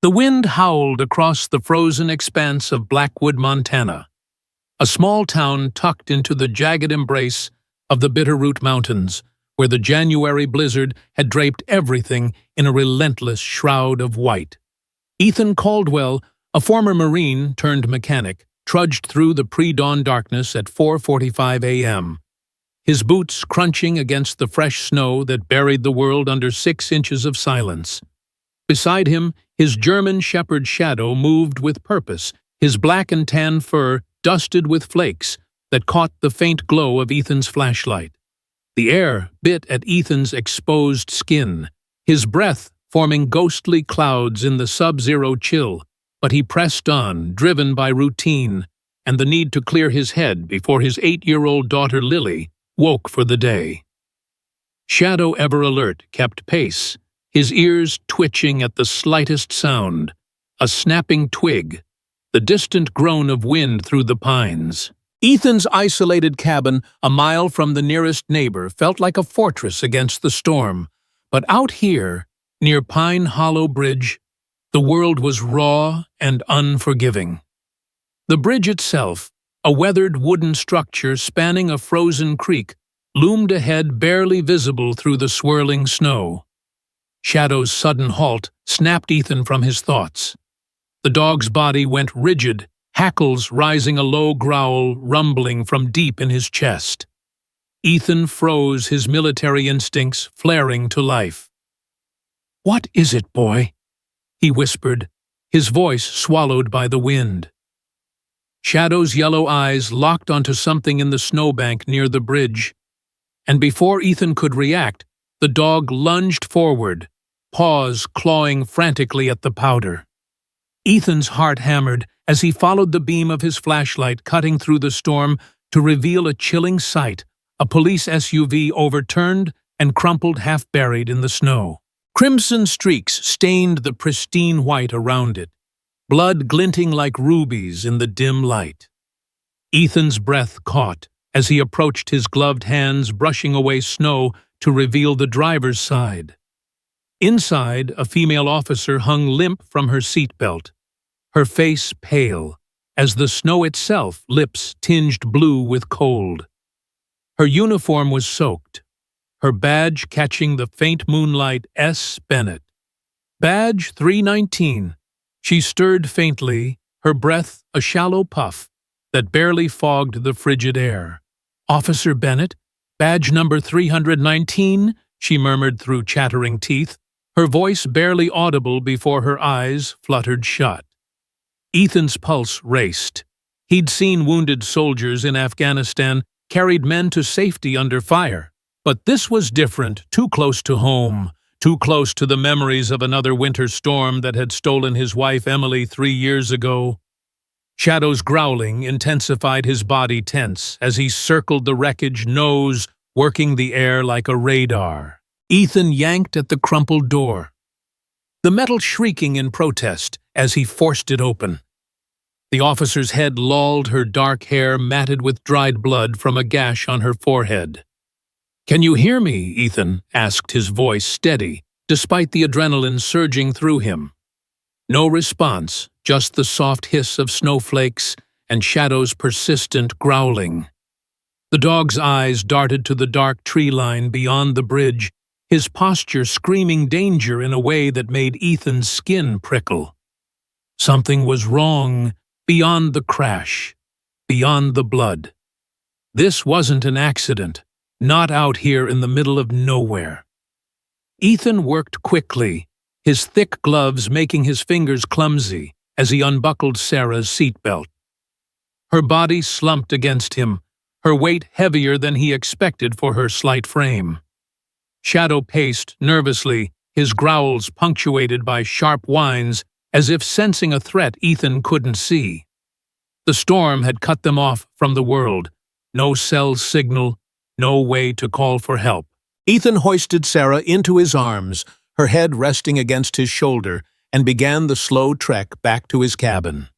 The wind howled across the frozen expanse of Blackwood, Montana, a small town tucked into the jagged embrace of the Bitterroot Mountains, where the January blizzard had draped everything in a relentless shroud of white. Ethan Caldwell, a former Marine turned mechanic, trudged through the pre-dawn darkness at 4:45 a.m., his boots crunching against the fresh snow that buried the world under 6 inches of silence. Beside him, his German shepherd Shadow moved with purpose, his black and tan fur dusted with flakes that caught the faint glow of Ethan's flashlight. The air bit at Ethan's exposed skin, his breath forming ghostly clouds in the sub-zero chill, but he pressed on, driven by routine and the need to clear his head before his 8-year-old daughter Lily woke for the day. Shadow, ever alert, kept pace, his ears twitching at the slightest sound, a snapping twig, the distant groan of wind through the pines. Ethan's isolated cabin, a mile from the nearest neighbor, felt like a fortress against the storm. But out here, near Pine Hollow Bridge, the world was raw and unforgiving. The bridge itself, a weathered wooden structure spanning a frozen creek, loomed ahead, barely visible through the swirling snow. Shadow's sudden halt snapped Ethan from his thoughts. The dog's body went rigid, hackles rising, a low growl rumbling from deep in his chest. Ethan froze, his military instincts flaring to life. "What is it, boy?" he whispered, his voice swallowed by the wind. Shadow's yellow eyes locked onto something in the snowbank near the bridge, and before Ethan could react, the dog lunged forward, paws clawing frantically at the powder. Ethan's heart hammered as he followed the beam of his flashlight cutting through the storm to reveal a chilling sight, a police SUV overturned and crumpled half-buried in the snow. Crimson streaks stained the pristine white around it, blood glinting like rubies in the dim light. Ethan's breath caught as he approached, his gloved hands brushing away snow to reveal the driver's side. Inside, a female officer hung limp from her seatbelt, her face pale, as the snow itself, lips tinged blue with cold. Her uniform was soaked, her badge catching the faint moonlight. S. Bennett. Badge 319. She stirred faintly, her breath a shallow puff that barely fogged the frigid air. "Officer Bennett, badge number 319, she murmured through chattering teeth, her voice barely audible before her eyes fluttered shut. Ethan's pulse raced. He'd seen wounded soldiers in Afghanistan, carried men to safety under fire. But this was different, too close to home, too close to the memories of another winter storm that had stolen his wife Emily 3 years ago. Shadow's growling intensified, his body tense as he circled the wreckage, nose working the air like a radar. Ethan yanked at the crumpled door, the metal shrieking in protest as he forced it open. The officer's head lolled, her dark hair matted with dried blood from a gash on her forehead. "Can you hear me, Ethan?" asked, his voice steady, despite the adrenaline surging through him. No response, just the soft hiss of snowflakes and Shadow's persistent growling. The dog's eyes darted to the dark tree line beyond the bridge, his posture screaming danger in a way that made Ethan's skin prickle. Something was wrong, beyond the crash, beyond the blood. This wasn't an accident, not out here in the middle of nowhere. Ethan worked quickly, his thick gloves making his fingers clumsy as he unbuckled Sarah's seatbelt. Her body slumped against him, her weight heavier than he expected for her slight frame. Shadow paced nervously, his growls punctuated by sharp whines, as if sensing a threat Ethan couldn't see. The storm had cut them off from the world. No cell signal, no way to call for help. Ethan hoisted Sarah into his arms, her head resting against his shoulder, and began the slow trek back to his cabin.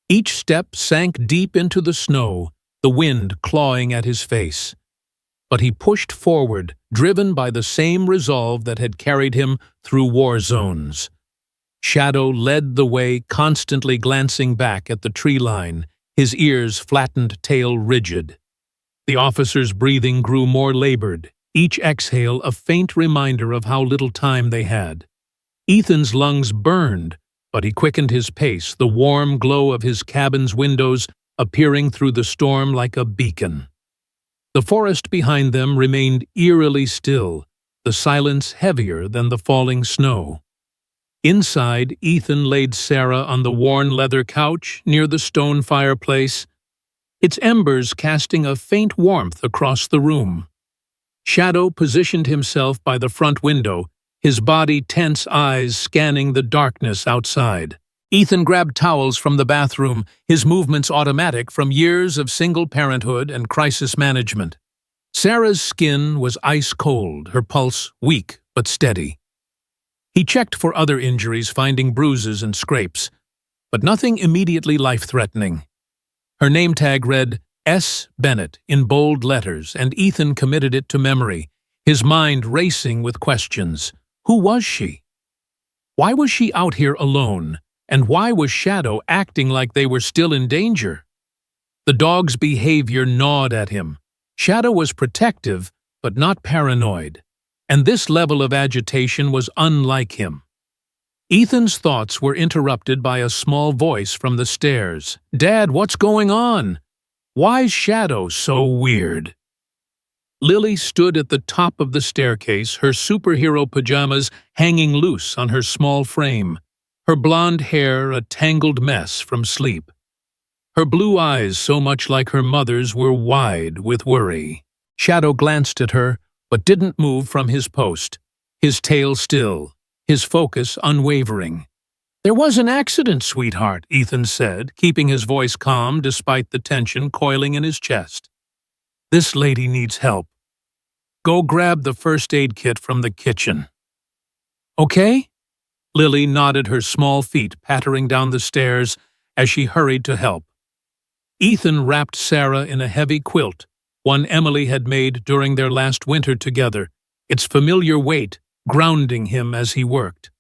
Each step sank deep into the snow, the wind clawing at his face. But he pushed forward, driven by the same resolve that had carried him through war zones. Shadow led the way, constantly glancing back at the tree line, his ears flattened, tail rigid. The officer's breathing grew more labored, each exhale a faint reminder of how little time they had. Ethan's lungs burned, but he quickened his pace, the warm glow of his cabin's windows appearing through the storm like a beacon. The forest behind them remained eerily still, the silence heavier than the falling snow. Inside, Ethan laid Sarah on the worn leather couch near the stone fireplace, its embers casting a faint warmth across the room. Shadow positioned himself by the front window, his body tense, eyes scanning the darkness outside. Ethan grabbed towels from the bathroom, his movements automatic from years of single parenthood and crisis management. Sarah's skin was ice cold, her pulse weak but steady. He checked for other injuries, finding bruises and scrapes, but nothing immediately life-threatening. Her name tag read S. Bennett in bold letters, and Ethan committed it to memory, his mind racing with questions. Who was she? Why was she out here alone? And why was Shadow acting like they were still in danger? The dog's behavior gnawed at him. Shadow was protective, but not paranoid, and this level of agitation was unlike him. Ethan's thoughts were interrupted by a small voice from the stairs. "Dad, what's going on? Why's Shadow so weird?" Lily stood at the top of the staircase, her superhero pajamas hanging loose on her small frame, her blonde hair a tangled mess from sleep. Her blue eyes, so much like her mother's, were wide with worry. Shadow glanced at her, but didn't move from his post, his tail still, his focus unwavering. "There was an accident, sweetheart," Ethan said, keeping his voice calm despite the tension coiling in his chest. "This lady needs help. Go grab the first aid kit from the kitchen." "Okay?" Lily nodded, her small feet pattering down the stairs as she hurried to help. Ethan wrapped Sarah in a heavy quilt, one Emily had made during their last winter together, its familiar weight grounding him as he worked.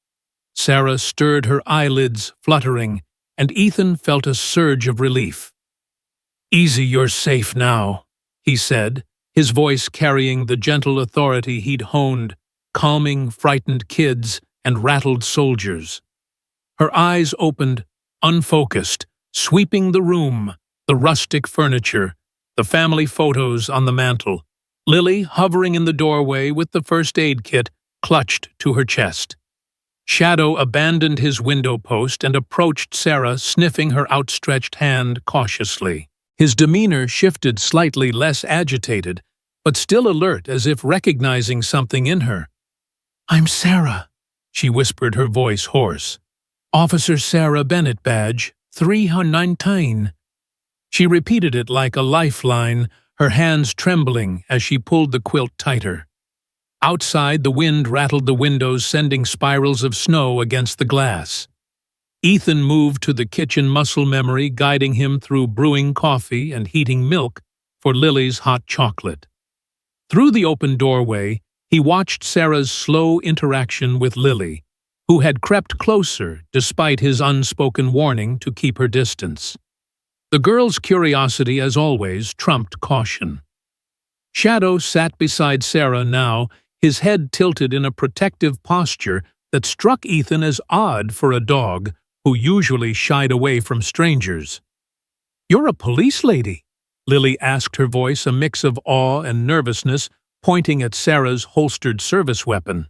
Sarah stirred, her eyelids fluttering, and Ethan felt a surge of relief. "Easy, you're safe now," he said, his voice carrying the gentle authority he'd honed, calming frightened kids and rattled soldiers. Her eyes opened, unfocused, sweeping the room, the rustic furniture, the family photos on the mantel. Lily, hovering in the doorway with the first aid kit, clutched to her chest. Shadow abandoned his window post and approached Sarah, sniffing her outstretched hand cautiously. His demeanor shifted, slightly less agitated, but still alert, as if recognizing something in her. "I'm Sarah," she whispered, her voice hoarse. "Officer Sarah Bennett, badge 319. She repeated it like a lifeline, her hands trembling as she pulled the quilt tighter. Outside, the wind rattled the windows, sending spirals of snow against the glass. Ethan moved to the kitchen, muscle memory guiding him through brewing coffee and heating milk for Lily's hot chocolate. Through the open doorway, he watched Sarah's slow interaction with Lily, who had crept closer despite his unspoken warning to keep her distance. The girl's curiosity, as always, trumped caution. Shadow sat beside Sarah now, his head tilted in a protective posture that struck Ethan as odd for a dog who usually shied away from strangers. "You're a police lady?" Lily asked, her voice a mix of awe and nervousness, pointing at Sarah's holstered service weapon.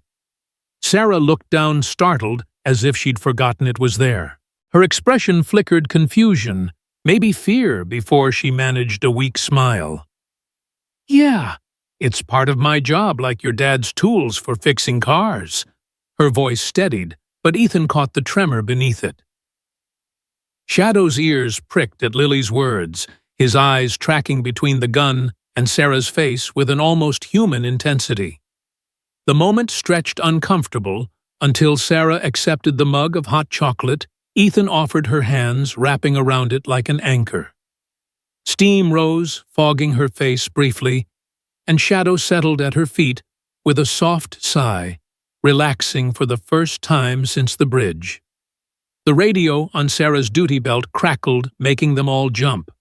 Sarah looked down, startled, as if she'd forgotten it was there. Her expression flickered confusion, maybe fear, before she managed a weak smile. "Yeah, it's part of my job, like your dad's tools for fixing cars." Her voice steadied, but Ethan caught the tremor beneath it. Shadow's ears pricked at Lily's words, his eyes tracking between the gun and Sarah's face with an almost human intensity. The moment stretched uncomfortable until Sarah accepted the mug of hot chocolate Ethan offered her, hands wrapping around it like an anchor. Steam rose, fogging her face briefly, and Shadow settled at her feet with a soft sigh, relaxing for the first time since the bridge. The radio on Sarah's duty belt crackled, making them all jump.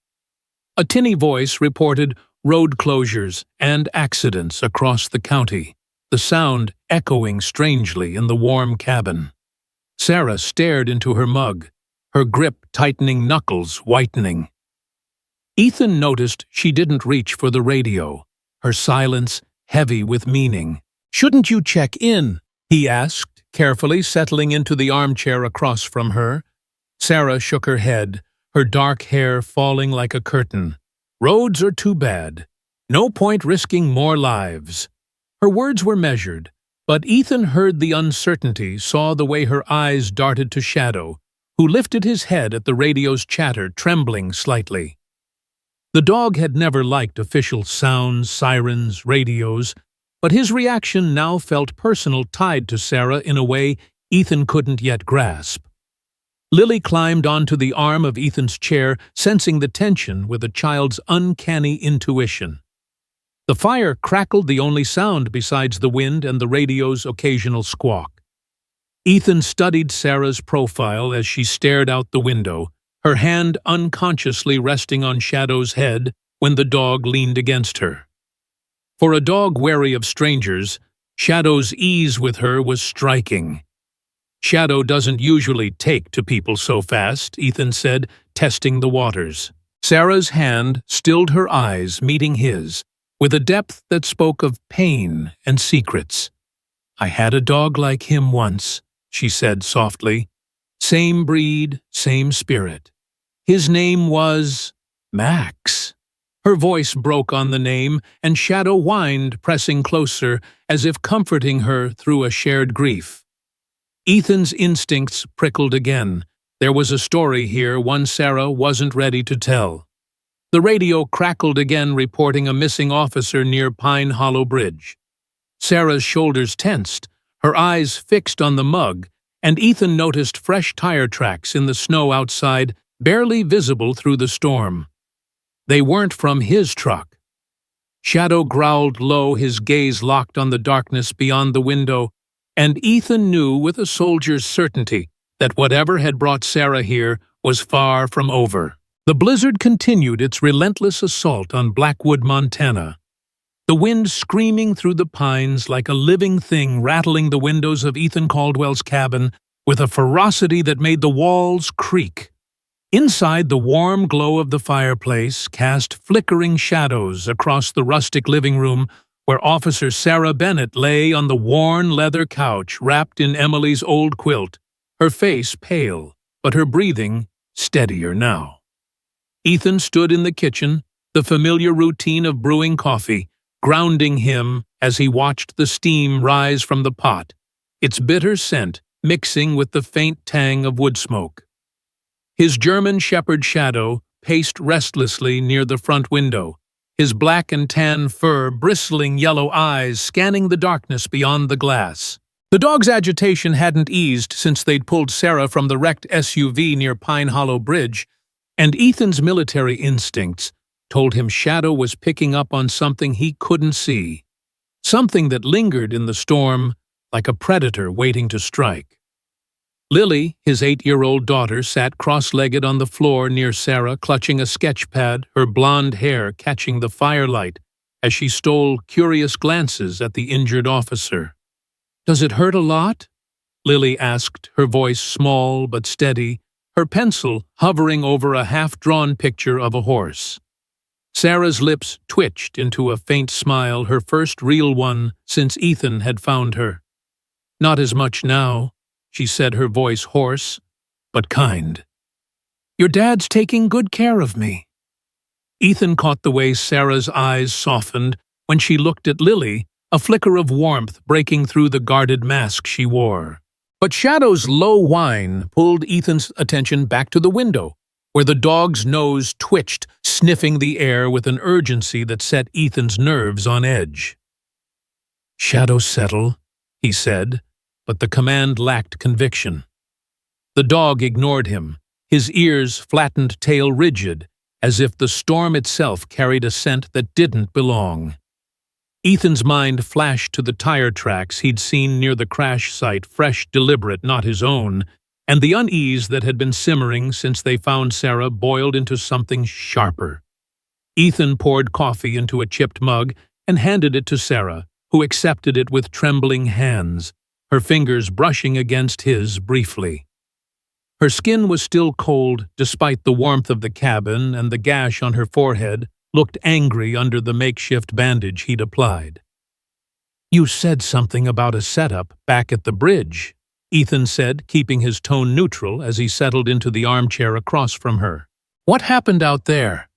A tinny voice reported road closures and accidents across the county, the sound echoing strangely in the warm cabin. Sarah stared into her mug, her grip tightening, knuckles whitening. Ethan noticed she didn't reach for the radio, her silence heavy with meaning. "Shouldn't you check in?" he asked, carefully settling into the armchair across from her. Sarah shook her head, her dark hair falling like a curtain. "Roads are too bad. No point risking more lives." Her words were measured, but Ethan heard the uncertainty, saw the way her eyes darted to Shadow, who lifted his head at the radio's chatter, trembling slightly. The dog had never liked official sounds, sirens, radios, but his reaction now felt personal, tied to Sarah in a way Ethan couldn't yet grasp. Lily climbed onto the arm of Ethan's chair, sensing the tension with a child's uncanny intuition. The fire crackled, the only sound besides the wind and the radio's occasional squawk. Ethan studied Sarah's profile as she stared out the window, her hand unconsciously resting on Shadow's head when the dog leaned against her. For a dog wary of strangers, Shadow's ease with her was striking. "Shadow doesn't usually take to people so fast," Ethan said, testing the waters. Sarah's hand stilled her eyes, meeting his, with a depth that spoke of pain and secrets. "I had a dog like him once," she said softly. "Same breed, same spirit. His name was Max." Her voice broke on the name, and Shadow whined, pressing closer, as if comforting her through a shared grief. Ethan's instincts prickled again. There was a story here, one Sarah wasn't ready to tell. The radio crackled again, reporting a missing officer near Pine Hollow Bridge. Sarah's shoulders tensed, her eyes fixed on the mug, and Ethan noticed fresh tire tracks in the snow outside, barely visible through the storm. They weren't from his truck. Shadow growled low, his gaze locked on the darkness beyond the window, and Ethan knew with a soldier's certainty that whatever had brought Sarah here was far from over. The blizzard continued its relentless assault on Blackwood, Montana. The wind screaming through the pines like a living thing, rattling the windows of Ethan Caldwell's cabin with a ferocity that made the walls creak. Inside, the warm glow of the fireplace cast flickering shadows across the rustic living room where Officer Sarah Bennett lay on the worn leather couch wrapped in Emily's old quilt, her face pale, but her breathing steadier now. Ethan stood in the kitchen, the familiar routine of brewing coffee, grounding him as he watched the steam rise from the pot, its bitter scent mixing with the faint tang of wood smoke. His German shepherd Shadow paced restlessly near the front window, his black and tan fur, bristling yellow eyes scanning the darkness beyond the glass. The dog's agitation hadn't eased since they'd pulled Sarah from the wrecked SUV near Pine Hollow Bridge, and Ethan's military instincts told him Shadow was picking up on something he couldn't see, something that lingered in the storm like a predator waiting to strike. Lily, his 8-year-old daughter, sat cross-legged on the floor near Sarah, clutching a sketch pad, her blonde hair catching the firelight as she stole curious glances at the injured officer. "Does it hurt a lot?" Lily asked, her voice small but steady, her pencil hovering over a half-drawn picture of a horse. Sarah's lips twitched into a faint smile, her first real one since Ethan had found her. "Not as much now," she said, her voice hoarse, but kind. "Your dad's taking good care of me." Ethan caught the way Sarah's eyes softened when she looked at Lily, a flicker of warmth breaking through the guarded mask she wore. But Shadow's low whine pulled Ethan's attention back to the window, where the dog's nose twitched, sniffing the air with an urgency that set Ethan's nerves on edge. "Shadow, settle," he said, but the command lacked conviction. The dog ignored him, his ears flattened, tail rigid, as if the storm itself carried a scent that didn't belong. Ethan's mind flashed to the tire tracks he'd seen near the crash site, fresh, deliberate, not his own, and the unease that had been simmering since they found Sarah boiled into something sharper. Ethan poured coffee into a chipped mug and handed it to Sarah, who accepted it with trembling hands, her fingers brushing against his briefly. Her skin was still cold despite the warmth of the cabin, and the gash on her forehead looked angry under the makeshift bandage he'd applied. "You said something about a setup back at the bridge," Ethan said, keeping his tone neutral as he settled into the armchair across from her. "What happened out there?"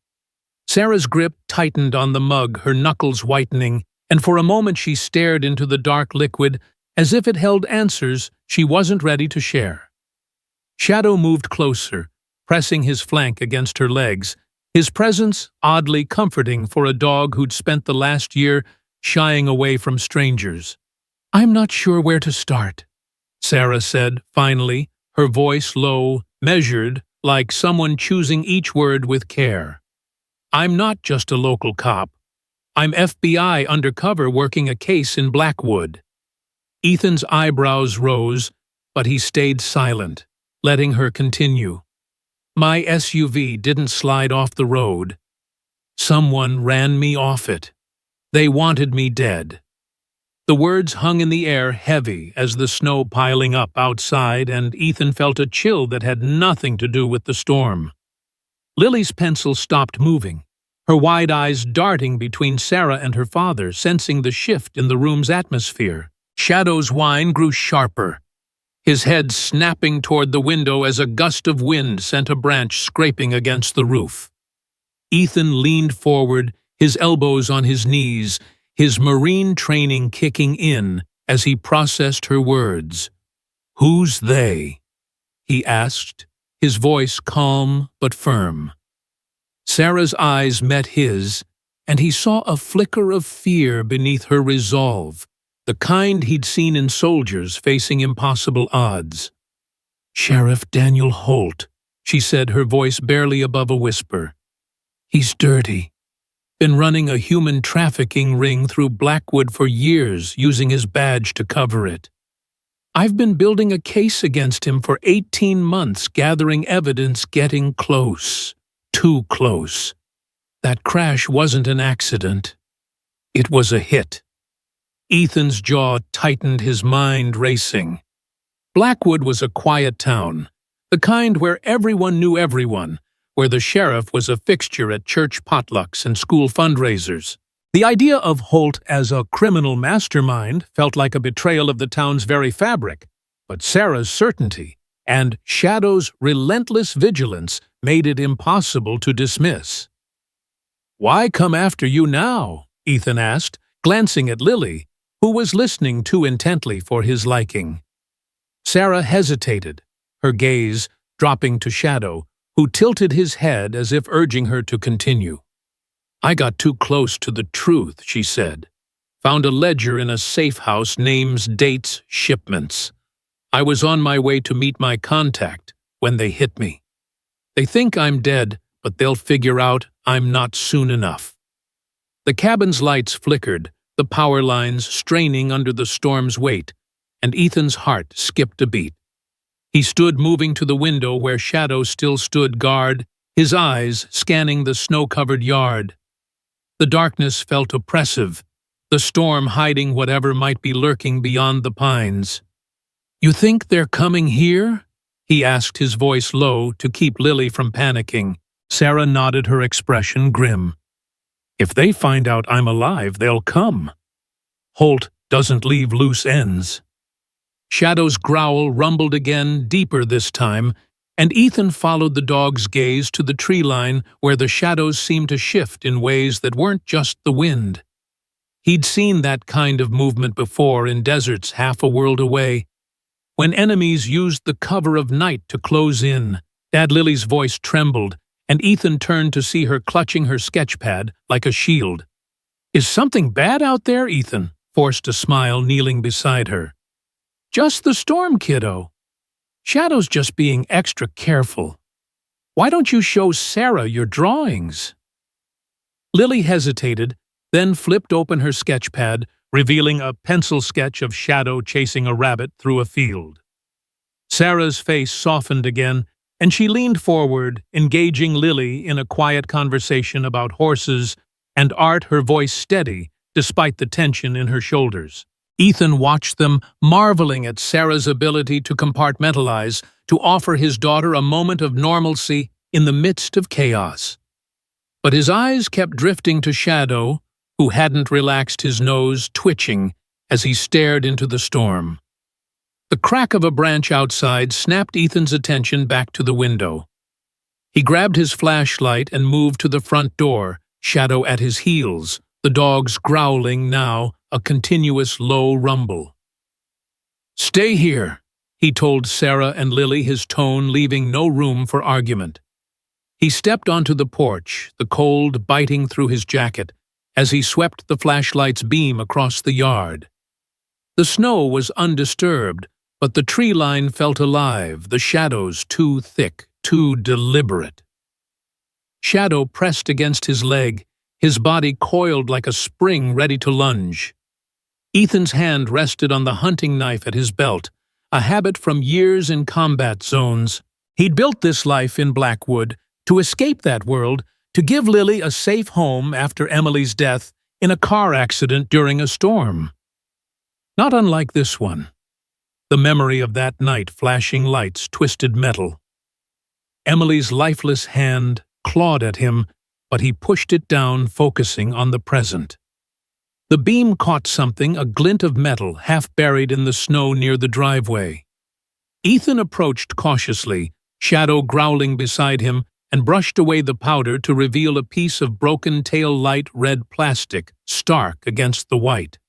Sarah's grip tightened on the mug, her knuckles whitening, and for a moment she stared into the dark liquid as if it held answers she wasn't ready to share. Shadow moved closer, pressing his flank against her legs, his presence oddly comforting for a dog who'd spent the last year shying away from strangers. "I'm not sure where to start," Sarah said, finally, her voice low, measured, like someone choosing each word with care. "I'm not just a local cop. I'm FBI undercover working a case in Blackwood." Ethan's eyebrows rose, but he stayed silent, letting her continue. "My SUV didn't slide off the road. Someone ran me off it. They wanted me dead." The words hung in the air heavy as the snow piling up outside, and Ethan felt a chill that had nothing to do with the storm. Lily's pencil stopped moving, her wide eyes darting between Sarah and her father, sensing the shift in the room's atmosphere. Shadow's whine grew sharper, his head snapping toward the window as a gust of wind sent a branch scraping against the roof. Ethan leaned forward, his elbows on his knees, his Marine training kicking in as he processed her words. "Who's they?" he asked, his voice calm but firm. Sarah's eyes met his, and he saw a flicker of fear beneath her resolve, the kind he'd seen in soldiers facing impossible odds. "Sheriff Daniel Holt," she said, her voice barely above a whisper. "He's dirty. Been running a human trafficking ring through Blackwood for years, using his badge to cover it. I've been building a case against him for 18 months, gathering evidence, getting close. Too close. That crash wasn't an accident. It was a hit." Ethan's jaw tightened, his mind racing. Blackwood was a quiet town, the kind where everyone knew everyone, where the sheriff was a fixture at church potlucks and school fundraisers. The idea of Holt as a criminal mastermind felt like a betrayal of the town's very fabric, but Sarah's certainty and Shadow's relentless vigilance made it impossible to dismiss. "Why come after you now?" Ethan asked, glancing at Lily, who was listening too intently for his liking. Sarah hesitated, her gaze dropping to Shadow, who tilted his head as if urging her to continue. "I got too close to the truth," she said. "Found a ledger in a safe house, names, dates, shipments. I was on my way to meet my contact when they hit me. They think I'm dead, but they'll figure out I'm not soon enough." The cabin's lights flickered, the power lines straining under the storm's weight, and Ethan's heart skipped a beat. He stood moving to the window where Shadow still stood guard, his eyes scanning the snow-covered yard. The darkness felt oppressive, the storm hiding whatever might be lurking beyond the pines. "You think they're coming here?" he asked, his voice low to keep Lily from panicking. Sarah nodded, her expression grim. "If they find out I'm alive, they'll come. Holt doesn't leave loose ends." Shadow's growl rumbled again, deeper this time, and Ethan followed the dog's gaze to the tree line where the shadows seemed to shift in ways that weren't just the wind. He'd seen that kind of movement before in deserts half a world away, when enemies used the cover of night to close in. Dad Lily's voice trembled, and Ethan turned to see her clutching her sketchpad like a shield. "Is something bad out there?" Ethan forced a smile, kneeling beside her. "Just the storm, kiddo. Shadow's just being extra careful. Why don't you show Sarah your drawings?" Lily hesitated, then flipped open her sketchpad, revealing a pencil sketch of Shadow chasing a rabbit through a field. Sarah's face softened again, and she leaned forward, engaging Lily in a quiet conversation about horses and art, her voice steady despite the tension in her shoulders. Ethan watched them, marveling at Sarah's ability to compartmentalize, to offer his daughter a moment of normalcy in the midst of chaos. But his eyes kept drifting to Shadow, who hadn't relaxed, his nose twitching as he stared into the storm. The crack of a branch outside snapped Ethan's attention back to the window. He grabbed his flashlight and moved to the front door, Shadow at his heels, the dogs growling now, a continuous low rumble. "Stay here," he told Sarah and Lily, his tone leaving no room for argument. He stepped onto the porch, the cold biting through his jacket, as he swept the flashlight's beam across the yard. The snow was undisturbed, but the tree line felt alive, the shadows too thick, too deliberate. Shadow pressed against his leg, his body coiled like a spring ready to lunge. Ethan's hand rested on the hunting knife at his belt, a habit from years in combat zones. He'd built this life in Blackwood to escape that world, to give Lily a safe home after Emily's death in a car accident during a storm. Not unlike this one. The memory of that night, flashing lights, twisted metal. Emily's lifeless hand clawed at him, but he pushed it down, focusing on the present. The beam caught something, a glint of metal, half buried in the snow near the driveway. Ethan approached cautiously, Shadow growling beside him, and brushed away the powder to reveal a piece of broken tail-light red plastic, stark against the white.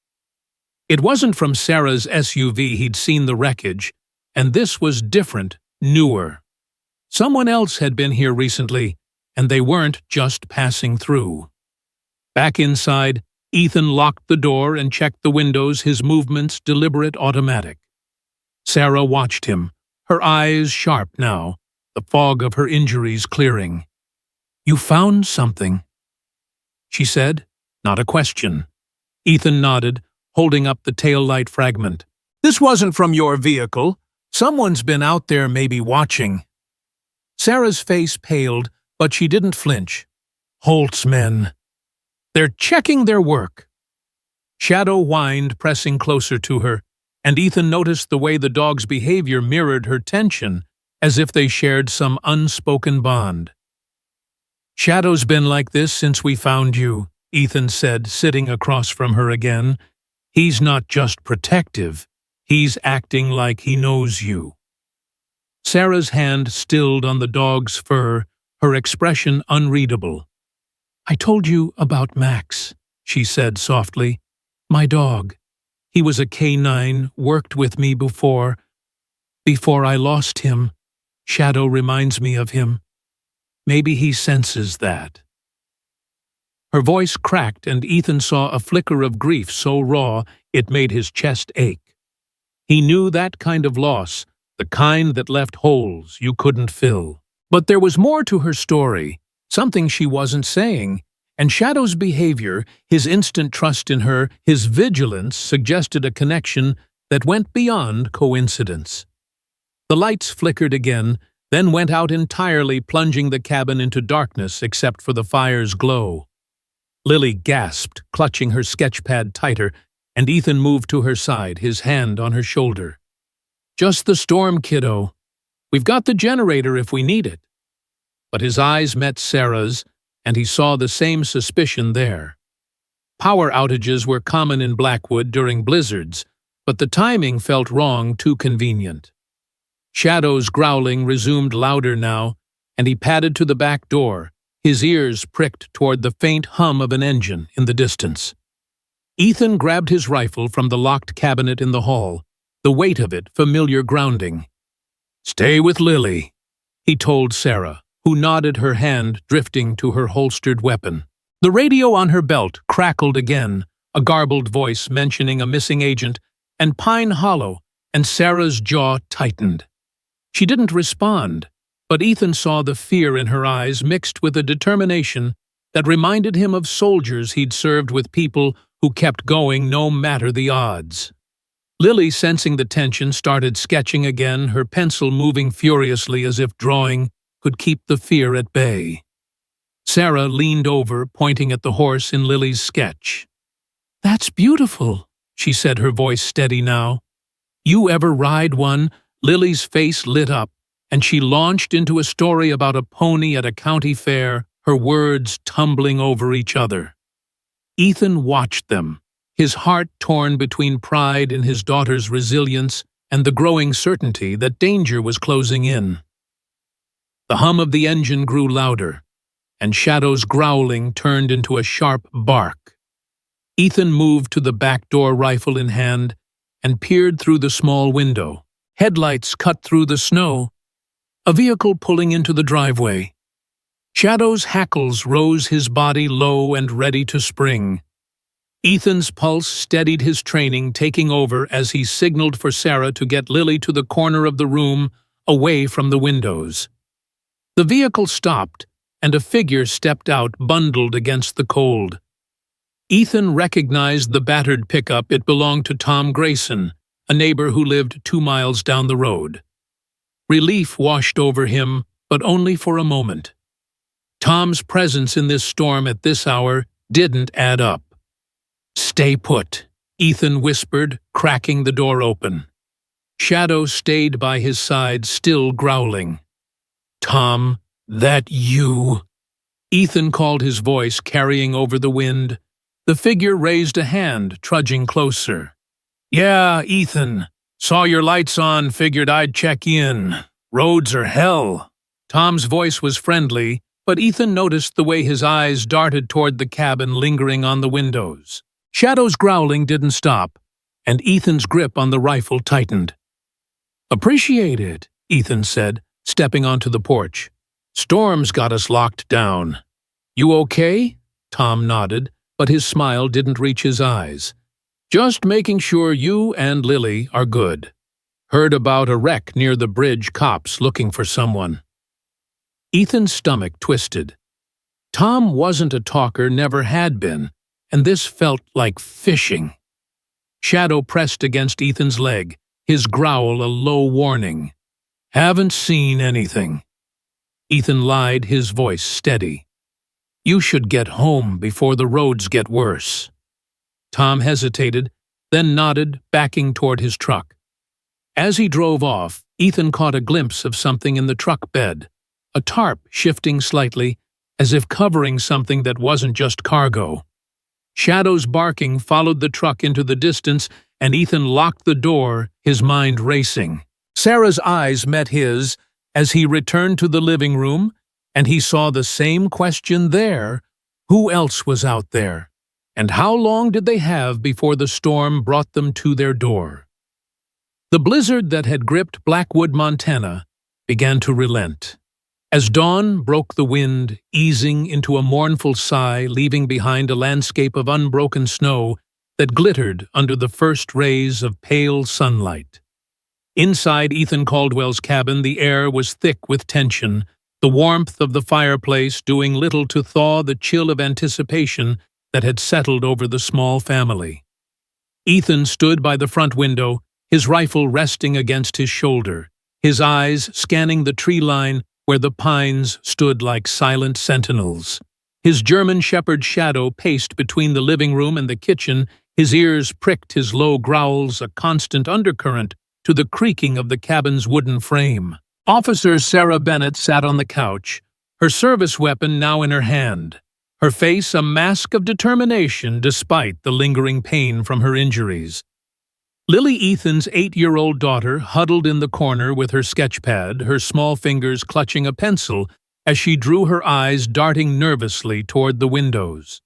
It wasn't from Sarah's SUV he'd seen the wreckage, and this was different, newer. Someone else had been here recently, and they weren't just passing through. Back inside, Ethan locked the door and checked the windows, his movements deliberate, automatic. Sarah watched him, her eyes sharp now, the fog of her injuries clearing. "You found something," she said, not a question. Ethan nodded, holding up the tail-light fragment. "This wasn't from your vehicle. Someone's been out there, maybe watching." Sarah's face paled, but she didn't flinch. "Holt's men. They're checking their work." Shadow whined, pressing closer to her, and Ethan noticed the way the dog's behavior mirrored her tension, as if they shared some unspoken bond. "Shadow's been like this since we found you," Ethan said, sitting across from her again. "He's not just protective, he's acting like he knows you." Sarah's hand stilled on the dog's fur, her expression unreadable. "I told you about Max," she said softly. "My dog. He was a K9, worked with me before I lost him. Shadow reminds me of him. Maybe he senses that." Her voice cracked, and Ethan saw a flicker of grief so raw it made his chest ache. He knew that kind of loss, the kind that left holes you couldn't fill. But there was more to her story, something she wasn't saying, and Shadow's behavior, his instant trust in her, his vigilance suggested a connection that went beyond coincidence. The lights flickered again, then went out entirely, plunging the cabin into darkness except for the fire's glow. Lily gasped, clutching her sketchpad tighter, and Ethan moved to her side, his hand on her shoulder. "Just the storm, kiddo. We've got the generator if we need it." But his eyes met Sarah's, and he saw the same suspicion there. Power outages were common in Blackwood during blizzards, but the timing felt wrong, too convenient. Shadow's growling resumed louder now, and he padded to the back door, his ears pricked toward the faint hum of an engine in the distance. Ethan grabbed his rifle from the locked cabinet in the hall, the weight of it familiar grounding. "Stay with Lily," he told Sarah, who nodded, her hand drifting to her holstered weapon. The radio on her belt crackled again, a garbled voice mentioning a missing agent, and Pine Hollow, and Sarah's jaw tightened. She didn't respond, but Ethan saw the fear in her eyes mixed with a determination that reminded him of soldiers he'd served with, people who kept going no matter the odds. Lily, sensing the tension, started sketching again, her pencil moving furiously as if drawing could keep the fear at bay. Sarah leaned over, pointing at the horse in Lily's sketch. "That's beautiful," she said, her voice steady now. "You ever ride one?" Lily's face lit up, and she launched into a story about a pony at a county fair, her words tumbling over each other. Ethan watched them, his heart torn between pride in his daughter's resilience and the growing certainty that danger was closing in. The hum of the engine grew louder, and Shadow's growling turned into a sharp bark. Ethan moved to the back door, rifle in hand, and peered through the small window. Headlights cut through the snow. A vehicle pulling into the driveway. Shadow's hackles rose, his body low and ready to spring. Ethan's pulse steadied, his training taking over as he signaled for Sarah to get Lily to the corner of the room, away from the windows. The vehicle stopped, and a figure stepped out, bundled against the cold. Ethan recognized the battered pickup. It belonged to Tom Grayson, a neighbor who lived 2 miles down the road. Relief washed over him, but only for a moment. Tom's presence in this storm at this hour didn't add up. "Stay put," Ethan whispered, cracking the door open. Shadow stayed by his side, still growling. "Tom, that you?" Ethan called, his voice carrying over the wind. The figure raised a hand, trudging closer. "Yeah, Ethan. Saw your lights on, figured I'd check in. Roads are hell." Tom's voice was friendly, but Ethan noticed the way his eyes darted toward the cabin, lingering on the windows. Shadow's growling didn't stop, and Ethan's grip on the rifle tightened. "Appreciate it," Ethan said, stepping onto the porch. "Storm's got us locked down." "You okay?" Tom nodded, but his smile didn't reach his eyes. "Just making sure you and Lily are good. Heard about a wreck near the bridge, cops looking for someone." Ethan's stomach twisted. Tom wasn't a talker, never had been, and this felt like fishing. Shadow pressed against Ethan's leg, his growl a low warning. "Haven't seen anything." Ethan lied, his voice steady. "You should get home before the roads get worse." Tom hesitated, then nodded, backing toward his truck. As he drove off, Ethan caught a glimpse of something in the truck bed, a tarp shifting slightly, as if covering something that wasn't just cargo. Shadow's barking followed the truck into the distance, and Ethan locked the door, his mind racing. Sarah's eyes met his as he returned to the living room, and he saw the same question there. Who else was out there? And how long did they have before the storm brought them to their door? The blizzard that had gripped Blackwood, Montana, began to relent. As dawn broke, the wind easing into a mournful sigh, leaving behind a landscape of unbroken snow that glittered under the first rays of pale sunlight. Inside Ethan Caldwell's cabin, the air was thick with tension, the warmth of the fireplace doing little to thaw the chill of anticipation that had settled over the small family. Ethan stood by the front window, his rifle resting against his shoulder, his eyes scanning the tree line where the pines stood like silent sentinels. His German shepherd Shadow paced between the living room and the kitchen, his ears pricked, his low growls a constant undercurrent to the creaking of the cabin's wooden frame. Officer Sarah Bennett sat on the couch, her service weapon now in her hand, her face a mask of determination despite the lingering pain from her injuries. Lily, Ethan's 8-year-old daughter, huddled in the corner with her sketchpad, her small fingers clutching a pencil as she drew, her eyes darting nervously toward the windows.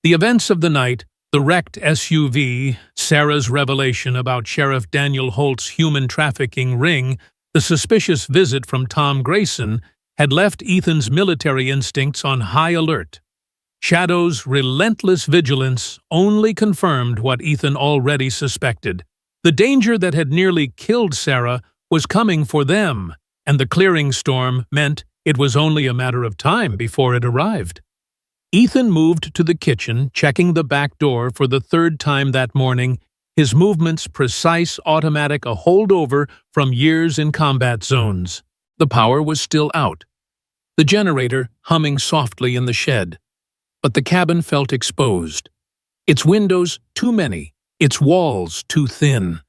The events of the night, the wrecked SUV, Sarah's revelation about Sheriff Daniel Holt's human trafficking ring, the suspicious visit from Tom Grayson, had left Ethan's military instincts on high alert. Shadow's relentless vigilance only confirmed what Ethan already suspected. The danger that had nearly killed Sarah was coming for them, and the clearing storm meant it was only a matter of time before it arrived. Ethan moved to the kitchen, checking the back door for the third time that morning, his movements precise, automatic, a holdover from years in combat zones. The power was still out, the generator humming softly in the shed. But the cabin felt exposed. Its windows too many, its walls too thin.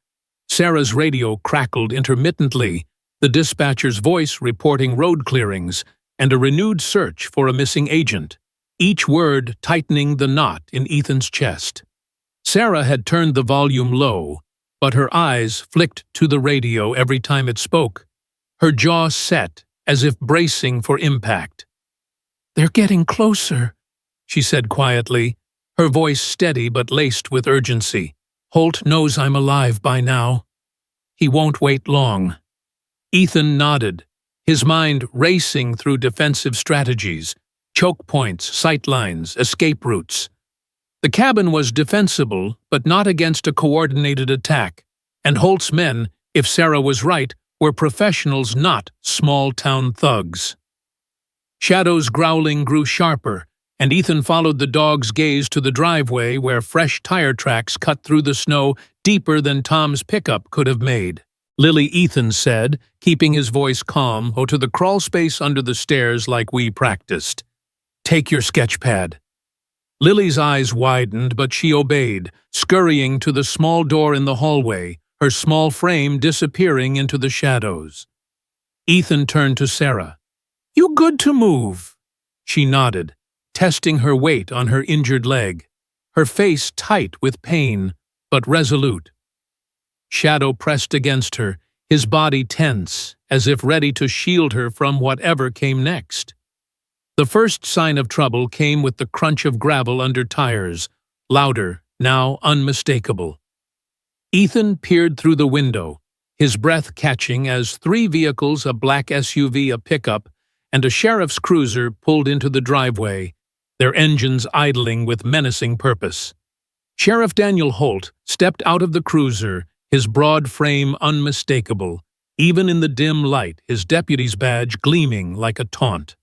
Sarah's radio crackled intermittently, the dispatcher's voice reporting road clearings and a renewed search for a missing agent, each word tightening the knot in Ethan's chest. Sarah had turned the volume low, but her eyes flicked to the radio every time it spoke, her jaw set as if bracing for impact. "They're getting closer," she said quietly, her voice steady but laced with urgency. "Holt knows I'm alive by now. He won't wait long." Ethan nodded, his mind racing through defensive strategies, choke points, sightlines, escape routes. The cabin was defensible, but not against a coordinated attack, and Holt's men, if Sarah was right, were professionals, not small-town thugs. Shadow's growling grew sharper, and Ethan followed the dog's gaze to the driveway where fresh tire tracks cut through the snow deeper than Tom's pickup could have made. "Lily," Ethan said, keeping his voice calm, "Go to the crawl space under the stairs like we practiced. Take your sketch pad." Lily's eyes widened, but she obeyed, scurrying to the small door in the hallway, her small frame disappearing into the shadows. Ethan turned to Sarah. "You good to move?" She nodded, testing her weight on her injured leg, her face tight with pain, but resolute. Shadow pressed against her, his body tense, as if ready to shield her from whatever came next. The first sign of trouble came with the crunch of gravel under tires, louder, now unmistakable. Ethan peered through the window, his breath catching as 3 vehicles, a black SUV, a pickup, and a sheriff's cruiser pulled into the driveway, their engines idling with menacing purpose. Sheriff Daniel Holt stepped out of the cruiser, his broad frame unmistakable, even in the dim light, his deputy's badge gleaming like a taunt.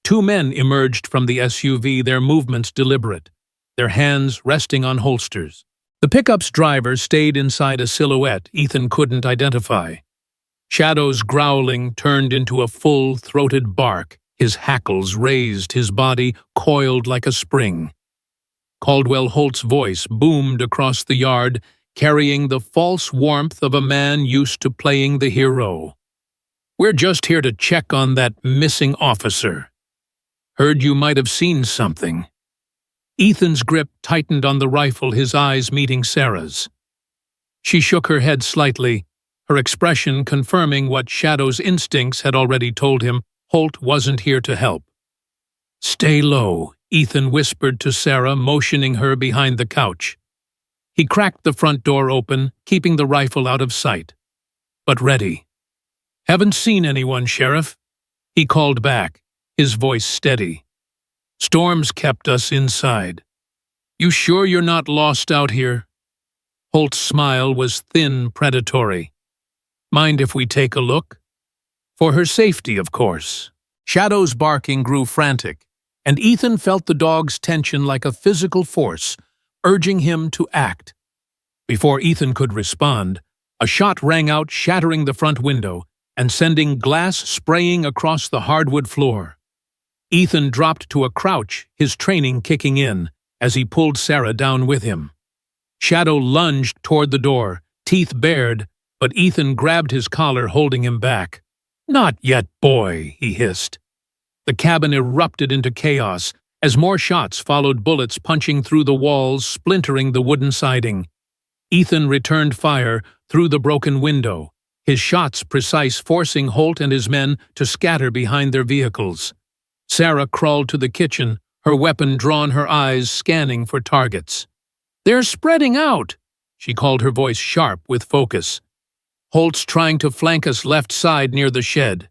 2 men emerged from the SUV, their movements deliberate, their hands resting on holsters. The pickup's driver stayed inside a silhouette Ethan couldn't identify. Shadow's growling turned into a full-throated bark, his hackles raised, his body coiled like a spring. Caldwell Holt's voice boomed across the yard, carrying the false warmth of a man used to playing the hero. "We're just here to check on that missing officer. Heard you might have seen something." Ethan's grip tightened on the rifle, his eyes meeting Sarah's. She shook her head slightly, her expression confirming what Shadow's instincts had already told him: Holt wasn't here to help. "Stay low," Ethan whispered to Sarah, motioning her behind the couch. He cracked the front door open, keeping the rifle out of sight. "But ready." "Haven't seen anyone, Sheriff," he called back, his voice steady. "Storms kept us inside. You sure you're not lost out here?" Holt's smile was thin, predatory. "Mind if we take a look?" "For her safety, of course." Shadow's barking grew frantic, and Ethan felt the dog's tension like a physical force, urging him to act. Before Ethan could respond, a shot rang out, shattering the front window and sending glass spraying across the hardwood floor. Ethan dropped to a crouch, his training kicking in, as he pulled Sarah down with him. Shadow lunged toward the door, teeth bared, but Ethan grabbed his collar, holding him back. "Not yet, boy," he hissed. The cabin erupted into chaos as more shots followed, bullets punching through the walls, splintering the wooden siding. Ethan returned fire through the broken window, his shots precise, forcing Holt and his men to scatter behind their vehicles. Sarah crawled to the kitchen, her weapon drawn, her eyes scanning for targets. "They're spreading out," she called, her voice sharp with focus. "Holt's trying to flank us left side near the shed."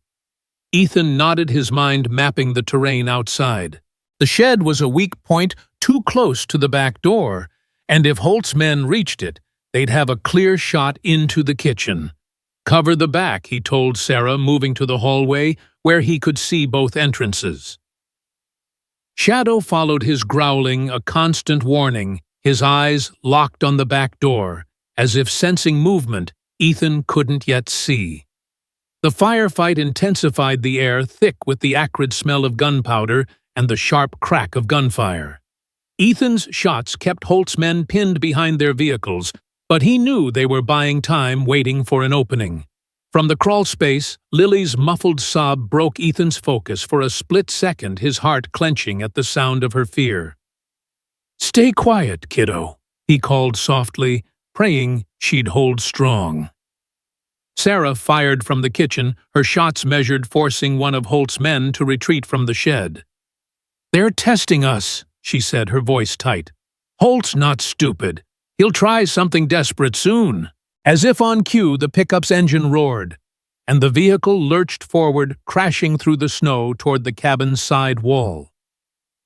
Ethan nodded, his mind mapping the terrain outside. The shed was a weak point too close to the back door, and if Holt's men reached it, they'd have a clear shot into the kitchen. "Cover the back," he told Sarah, moving to the hallway where he could see both entrances. Shadow followed his growling, a constant warning, his eyes locked on the back door, as if sensing movement Ethan couldn't yet see. The firefight intensified the air thick with the acrid smell of gunpowder and the sharp crack of gunfire. Ethan's shots kept Holt's men pinned behind their vehicles, but he knew they were buying time waiting for an opening. From the crawl space, Lily's muffled sob broke Ethan's focus for a split second, his heart clenching at the sound of her fear. "Stay quiet, kiddo," he called softly, praying she'd hold strong. Sarah fired from the kitchen, her shots measured, forcing one of Holt's men to retreat from the shed. "They're testing us," she said, her voice tight. "Holt's not stupid. He'll try something desperate soon." As if on cue, the pickup's engine roared, and the vehicle lurched forward, crashing through the snow toward the cabin's side wall.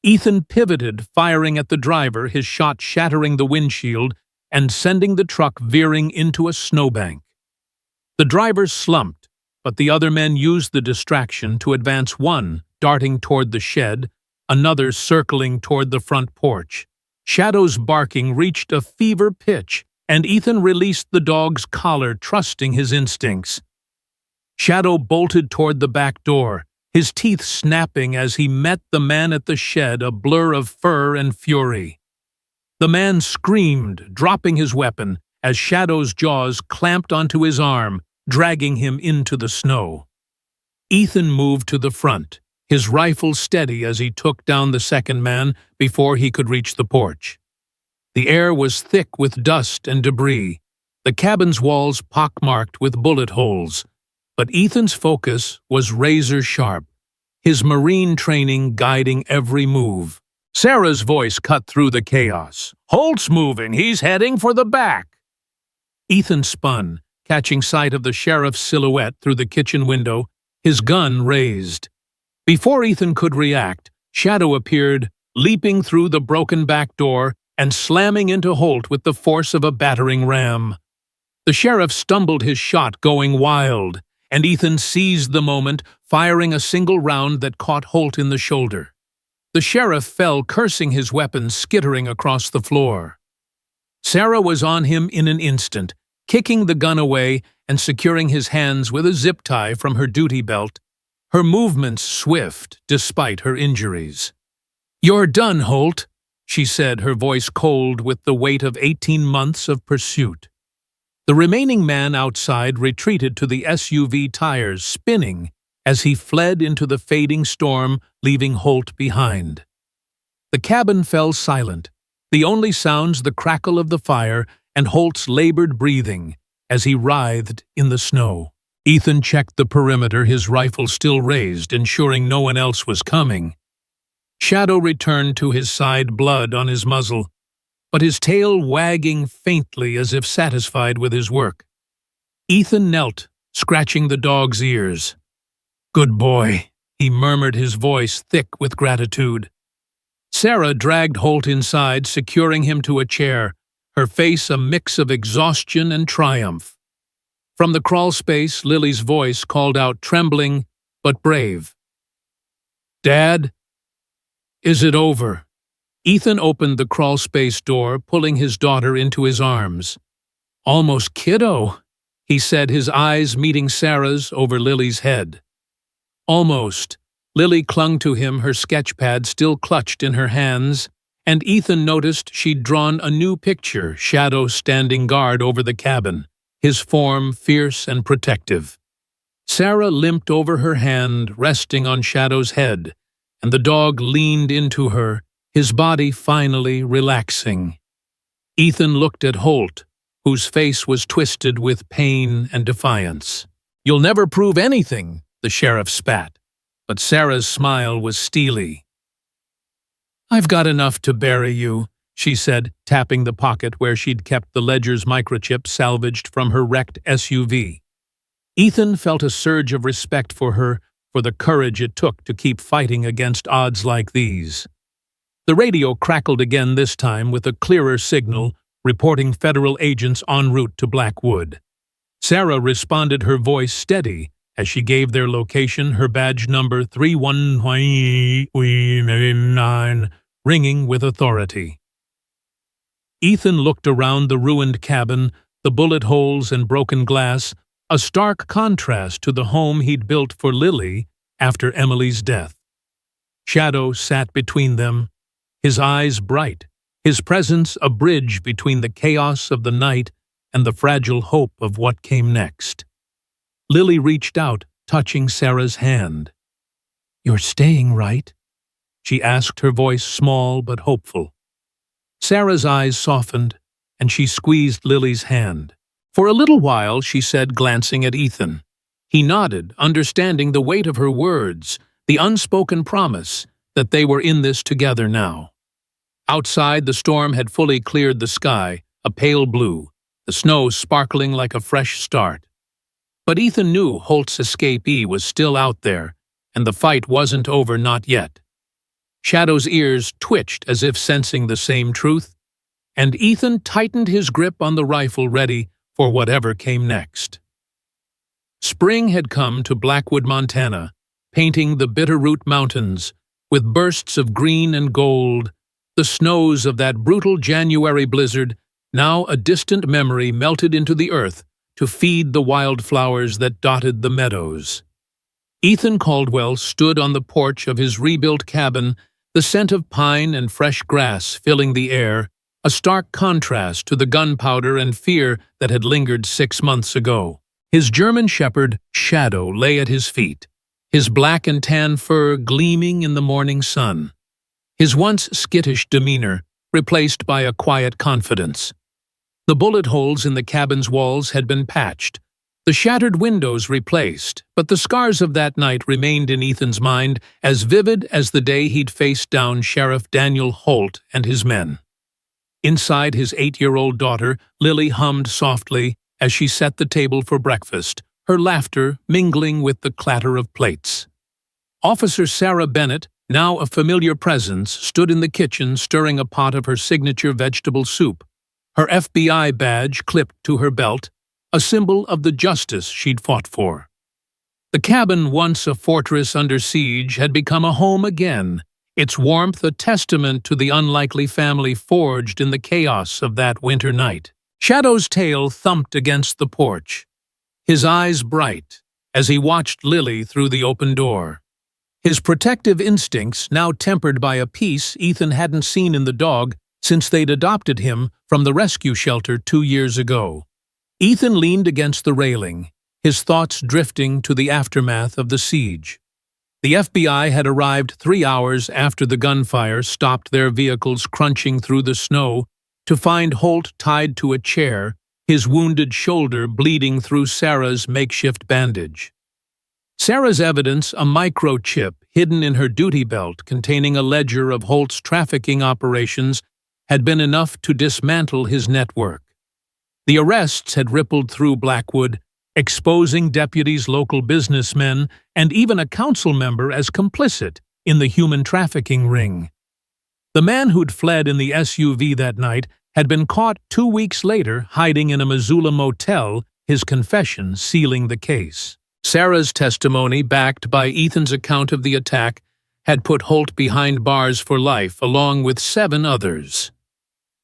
Ethan pivoted, firing at the driver, his shot shattering the windshield and sending the truck veering into a snowbank. The driver slumped, but the other men used the distraction to advance, one darting toward the shed, another circling toward the front porch. Shadow's barking reached a fever pitch, and Ethan released the dog's collar, trusting his instincts. Shadow bolted toward the back door, his teeth snapping as he met the man at the shed, a blur of fur and fury. The man screamed, dropping his weapon, as Shadow's jaws clamped onto his arm, dragging him into the snow. Ethan moved to the front, his rifle steady as he took down the second man before he could reach the porch. The air was thick with dust and debris, the cabin's walls pockmarked with bullet holes, but Ethan's focus was razor-sharp, his Marine training guiding every move. Sarah's voice cut through the chaos. "Holt's moving, he's heading for the back." Ethan spun, catching sight of the sheriff's silhouette through the kitchen window, his gun raised. Before Ethan could react, Shadow appeared, leaping through the broken back door and slamming into Holt with the force of a battering ram. The sheriff stumbled, his shot going wild, and Ethan seized the moment, firing a single round that caught Holt in the shoulder. The sheriff fell, cursing, his weapon skittering across the floor. Sarah was on him in an instant, kicking the gun away and securing his hands with a zip tie from her duty belt, her movements swift despite her injuries. "You're done, Holt," she said, her voice cold with the weight of 18 months of pursuit. The remaining man outside retreated to the SUV, tires spinning as he fled into the fading storm, leaving Holt behind. The cabin fell silent, the only sounds the crackle of the fire and Holt's labored breathing as he writhed in the snow. Ethan checked the perimeter, his rifle still raised, ensuring no one else was coming. Shadow returned to his side, blood on his muzzle, but his tail wagging faintly as if satisfied with his work. Ethan knelt, scratching the dog's ears. "Good boy," he murmured, his voice thick with gratitude. Sarah dragged Holt inside, securing him to a chair, her face a mix of exhaustion and triumph. From the crawl space, Lily's voice called out, trembling but brave. "Dad? Is it over?" Ethan opened the crawl space door, pulling his daughter into his arms. "Almost, kiddo," he said, his eyes meeting Sarah's over Lily's head. "Almost." Lily clung to him, her sketchpad still clutched in her hands, and Ethan noticed she'd drawn a new picture, Shadow standing guard over the cabin, his form fierce and protective. Sarah limped over her hand, resting on Shadow's head, and the dog leaned into her, his body finally relaxing. Ethan looked at Holt, whose face was twisted with pain and defiance. "You'll never prove anything," the sheriff spat, but Sarah's smile was steely. "I've got enough to bury you," she said, tapping the pocket where she'd kept the Ledger's microchip salvaged from her wrecked SUV. Ethan felt a surge of respect for her, for the courage it took to keep fighting against odds like these. The radio crackled again, this time with a clearer signal, reporting federal agents en route to Blackwood. Sarah responded, her voice steady, as she gave their location, her badge number 319, ringing with authority. Ethan looked around the ruined cabin, the bullet holes and broken glass, a stark contrast to the home he'd built for Lily after Emily's death. Shadow sat between them, his eyes bright, his presence a bridge between the chaos of the night and the fragile hope of what came next. Lily reached out, touching Sarah's hand. "You're staying, right?" she asked, her voice small but hopeful. Sarah's eyes softened, and she squeezed Lily's hand. "For a little while," she said, glancing at Ethan. He nodded, understanding the weight of her words, the unspoken promise that they were in this together now. Outside, the storm had fully cleared the sky, a pale blue, the snow sparkling like a fresh start. But Ethan knew Holt's escapee was still out there, and the fight wasn't over, not yet. Shadow's ears twitched as if sensing the same truth, and Ethan tightened his grip on the rifle, ready for whatever came next. Spring had come to Blackwood, Montana, painting the Bitterroot Mountains with bursts of green and gold. The snows of that brutal January blizzard, now a distant memory, melted into the earth to feed the wildflowers that dotted the meadows. Ethan Caldwell stood on the porch of his rebuilt cabin, the scent of pine and fresh grass filling the air, a stark contrast to the gunpowder and fear that had lingered 6 months ago. His German shepherd, Shadow, lay at his feet, his black and tan fur gleaming in the morning sun, his once skittish demeanor replaced by a quiet confidence. The bullet holes in the cabin's walls had been patched, the shattered windows replaced, but the scars of that night remained in Ethan's mind as vivid as the day he'd faced down Sheriff Daniel Holt and his men. Inside, his 8-year-old daughter, Lily, hummed softly as she set the table for breakfast, her laughter mingling with the clatter of plates. Officer Sarah Bennett, now a familiar presence, stood in the kitchen stirring a pot of her signature vegetable soup, her FBI badge clipped to her belt, a symbol of the justice she'd fought for. The cabin, once a fortress under siege, had become a home again, its warmth a testament to the unlikely family forged in the chaos of that winter night. Shadow's tail thumped against the porch, his eyes bright as he watched Lily through the open door. His protective instincts now tempered by a peace Ethan hadn't seen in the dog since they'd adopted him from the rescue shelter 2 years ago. Ethan leaned against the railing, his thoughts drifting to the aftermath of the siege. The FBI had arrived 3 hours after the gunfire stopped their vehicles crunching through the snow to find Holt tied to a chair, his wounded shoulder bleeding through Sarah's makeshift bandage. Sarah's evidence, a microchip hidden in her duty belt containing a ledger of Holt's trafficking operations, had been enough to dismantle his network. The arrests had rippled through Blackwood, exposing deputies, local businessmen, and even a council member as complicit in the human trafficking ring. The man who'd fled in the SUV that night had been caught 2 weeks later hiding in a Missoula motel, his confession sealing the case. Sarah's testimony, backed by Ethan's account of the attack, had put Holt behind bars for life, along with 7 others.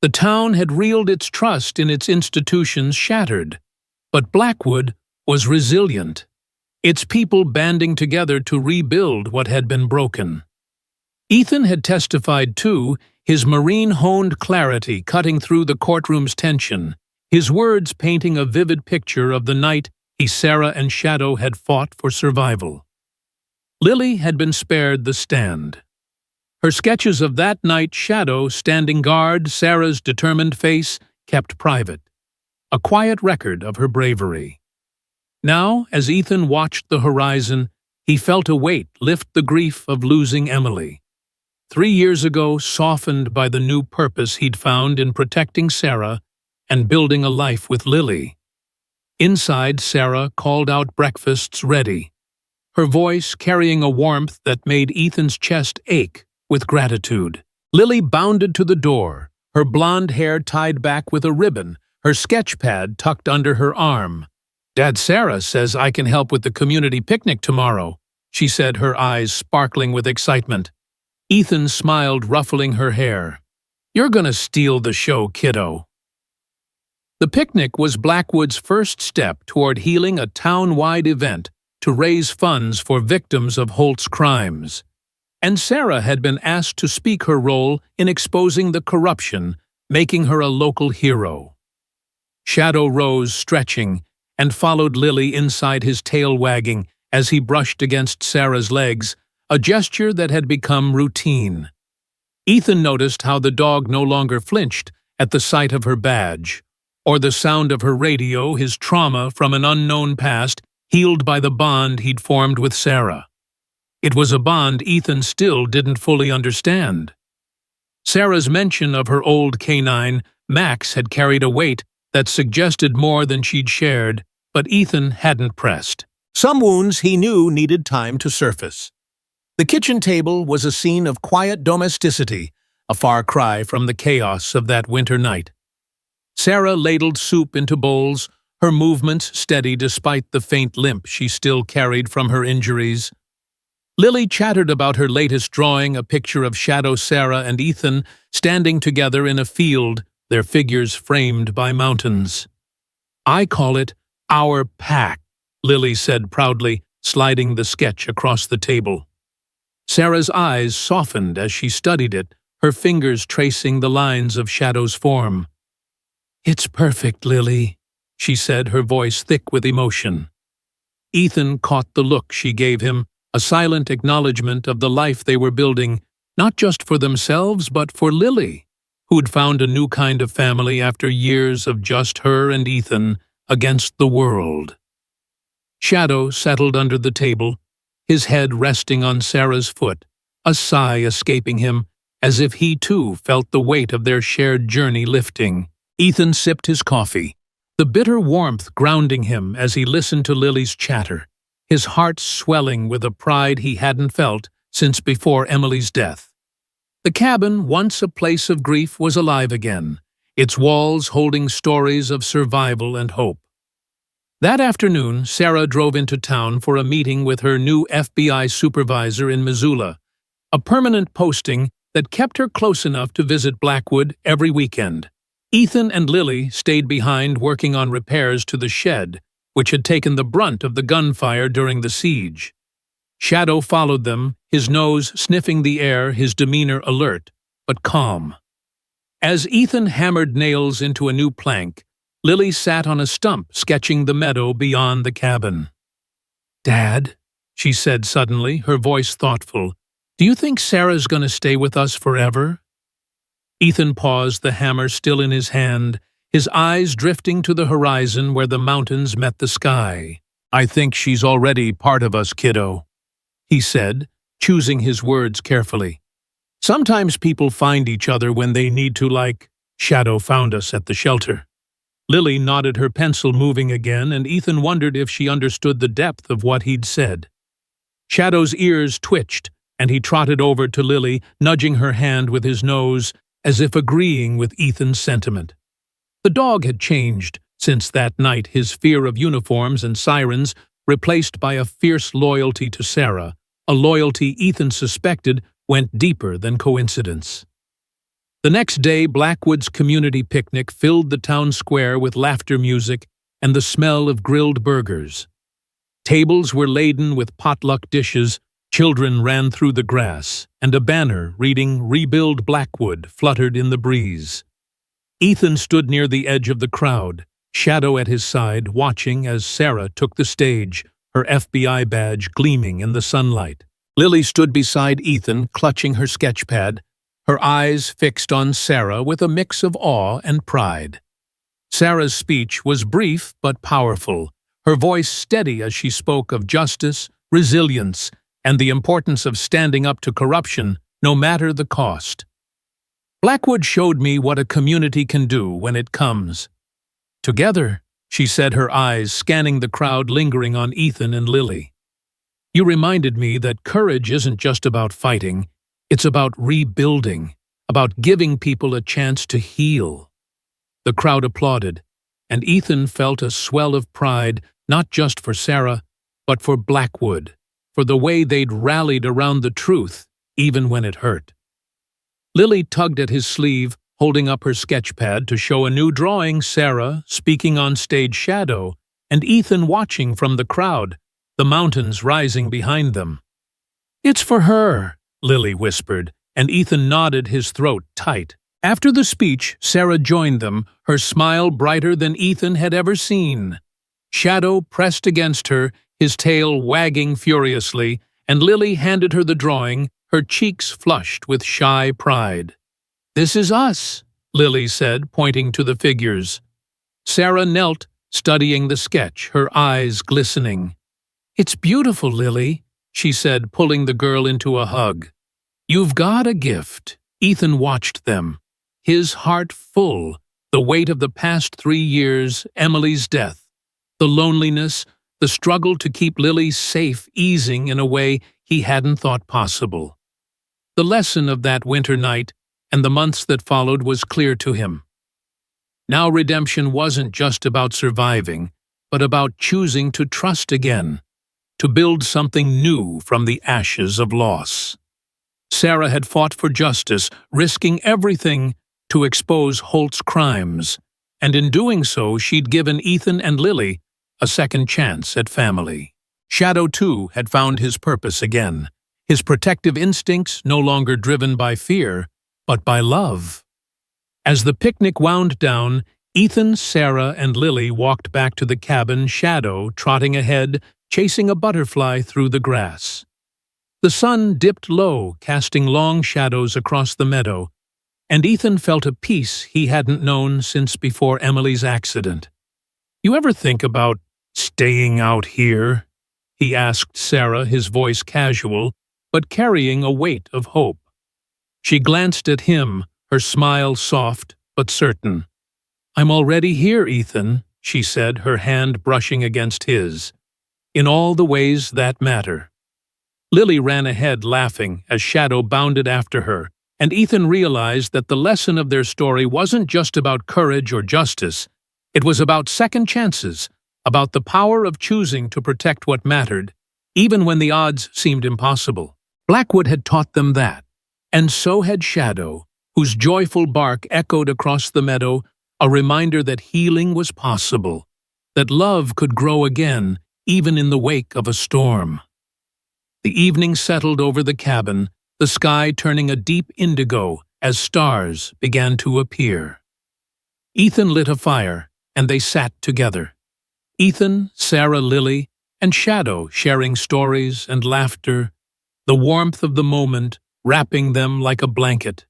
The town had reeled, its trust in its institutions shattered, but Blackwood was resilient, its people banding together to rebuild what had been broken. Ethan had testified too, his marine-honed clarity cutting through the courtroom's tension, his words painting a vivid picture of the night Sarah and Shadow had fought for survival. Lily had been spared the stand. Her sketches of that night, Shadow standing guard, Sarah's determined face, kept private, a quiet record of her bravery. Now, as Ethan watched the horizon, he felt a weight lift the grief of losing Emily. 3 years ago, softened by the new purpose he'd found in protecting Sarah and building a life with Lily. Inside, Sarah called out breakfasts ready, her voice carrying a warmth that made Ethan's chest ache with gratitude. Lily bounded to the door, her blonde hair tied back with a ribbon, her sketch pad tucked under her arm. "Dad, Sarah says I can help with the community picnic tomorrow," she said, her eyes sparkling with excitement. Ethan smiled, ruffling her hair. You're gonna steal the show, kiddo. The picnic was Blackwood's first step toward healing a town-wide event to raise funds for victims of Holt's crimes. And Sarah had been asked to speak her role in exposing the corruption, making her a local hero. Shadow rose, stretching, and followed Lily inside, his tail wagging as he brushed against Sarah's legs, a gesture that had become routine. Ethan noticed how the dog no longer flinched at the sight of her badge, or the sound of her radio, his trauma from an unknown past, healed by the bond he'd formed with Sarah. It was a bond Ethan still didn't fully understand. Sarah's mention of her old canine, Max, had carried a weight that suggested more than she'd shared, but Ethan hadn't pressed. Some wounds he knew needed time to surface. The kitchen table was a scene of quiet domesticity, a far cry from the chaos of that winter night. Sarah ladled soup into bowls, her movements steady despite the faint limp she still carried from her injuries. Lily chattered about her latest drawing, a picture of Shadow, Sarah, and Ethan standing together in a field, their figures framed by mountains. "I call it our pack," Lily said proudly, sliding the sketch across the table. Sarah's eyes softened as she studied it, her fingers tracing the lines of Shadow's form. "It's perfect, Lily," she said, her voice thick with emotion. Ethan caught the look she gave him, a silent acknowledgement of the life they were building, not just for themselves but for Lily, who'd found a new kind of family after years of just her and Ethan against the world. Shadow settled under the table, his head resting on Sarah's foot, a sigh escaping him, as if he too felt the weight of their shared journey lifting. Ethan sipped his coffee, the bitter warmth grounding him as he listened to Lily's chatter, his heart swelling with a pride he hadn't felt since before Emily's death. The cabin, once a place of grief, was alive again, its walls holding stories of survival and hope. That afternoon, Sarah drove into town for a meeting with her new FBI supervisor in Missoula, a permanent posting that kept her close enough to visit Blackwood every weekend. Ethan and Lily stayed behind working on repairs to the shed, which had taken the brunt of the gunfire during the siege. Shadow followed them, his nose sniffing the air, his demeanor alert, but calm. As Ethan hammered nails into a new plank, Lily sat on a stump sketching the meadow beyond the cabin. "Dad," she said suddenly, her voice thoughtful, "do you think Sarah's going to stay with us forever?" Ethan paused, the hammer still in his hand, his eyes drifting to the horizon where the mountains met the sky. "I think she's already part of us, kiddo," he said, choosing his words carefully. "Sometimes people find each other when they need to, like Shadow found us at the shelter." Lily nodded, her pencil moving again, and Ethan wondered if she understood the depth of what he'd said. Shadow's ears twitched, and he trotted over to Lily, nudging her hand with his nose, as if agreeing with Ethan's sentiment. The dog had changed since that night, his fear of uniforms and sirens replaced by a fierce loyalty to Sarah, a loyalty Ethan suspected went deeper than coincidence. The next day, Blackwood's community picnic filled the town square with laughter music and the smell of grilled burgers. Tables were laden with potluck dishes, children ran through the grass, and a banner reading "Rebuild Blackwood" fluttered in the breeze. Ethan stood near the edge of the crowd, Shadow at his side, watching as Sarah took the stage, her FBI badge gleaming in the sunlight. Lily stood beside Ethan, clutching her sketchpad, her eyes fixed on Sarah with a mix of awe and pride. Sarah's speech was brief but powerful, her voice steady as she spoke of justice, resilience, and the importance of standing up to corruption, no matter the cost. "Blackwood showed me what a community can do when it comes together," she said, her eyes scanning the crowd lingering on Ethan and Lily. "You reminded me that courage isn't just about fighting, it's about rebuilding, about giving people a chance to heal." The crowd applauded, and Ethan felt a swell of pride, not just for Sarah, but for Blackwood, for the way they'd rallied around the truth, even when it hurt. Lily tugged at his sleeve, holding up her sketchpad to show a new drawing, Sarah speaking on stage Shadow, and Ethan watching from the crowd, the mountains rising behind them. "It's for her," Lily whispered, and Ethan nodded, his throat tight. After the speech, Sarah joined them, her smile brighter than Ethan had ever seen. Shadow pressed against her, his tail wagging furiously, and Lily handed her the drawing, her cheeks flushed with shy pride. "This is us," Lily said, pointing to the figures. Sarah knelt, studying the sketch, her eyes glistening. "It's beautiful, Lily," she said, pulling the girl into a hug. "You've got a gift." Ethan watched them, his heart full, the weight of the past 3 years, Emily's death, the loneliness, the struggle to keep Lily safe easing in a way he hadn't thought possible. The lesson of that winter night and the months that followed was clear to him. Now redemption wasn't just about surviving, but about choosing to trust again, to build something new from the ashes of loss. Sarah had fought for justice, risking everything to expose Holt's crimes, and in doing so she'd given Ethan and Lily a second chance at family. Shadow, too, had found his purpose again, his protective instincts no longer driven by fear, but by love. As the picnic wound down, Ethan, Sarah, and Lily walked back to the cabin, Shadow trotting ahead, chasing a butterfly through the grass. The sun dipped low, casting long shadows across the meadow, and Ethan felt a peace he hadn't known since before Emily's accident. "You ever think about staying out here?" he asked Sarah, his voice casual, but carrying a weight of hope. She glanced at him, her smile soft but certain. "I'm already here, Ethan," she said, her hand brushing against his. "In all the ways that matter." Lily ran ahead laughing as Shadow bounded after her, and Ethan realized that the lesson of their story wasn't just about courage or justice. It was about second chances, about the power of choosing to protect what mattered, even when the odds seemed impossible. Blackwood had taught them that, and so had Shadow, whose joyful bark echoed across the meadow, a reminder that healing was possible, that love could grow again, even in the wake of a storm. The evening settled over the cabin, the sky turning a deep indigo as stars began to appear. Ethan lit a fire, and they sat together. Ethan, Sarah, Lily, and Shadow sharing stories and laughter, the warmth of the moment wrapping them like a blanket.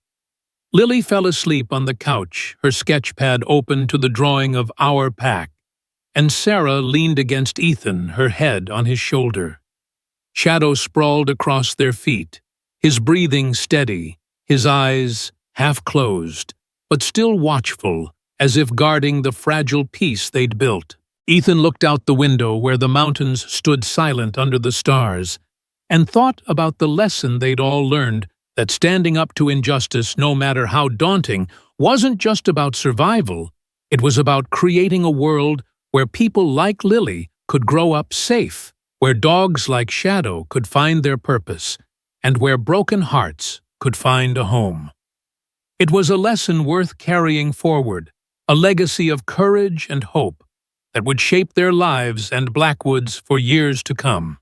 Lily fell asleep on the couch, her sketchpad open to the drawing of Our Pack, and Sarah leaned against Ethan, her head on his shoulder. Shadow sprawled across their feet, his breathing steady, his eyes half-closed, but still watchful, as if guarding the fragile peace they'd built. Ethan looked out the window where the mountains stood silent under the stars, and thought about the lesson they'd all learned, that standing up to injustice, no matter how daunting, wasn't just about survival. It was about creating a world where people like Lily could grow up safe, where dogs like Shadow could find their purpose, and where broken hearts could find a home. It was a lesson worth carrying forward, a legacy of courage and hope that would shape their lives and Blackwood's for years to come.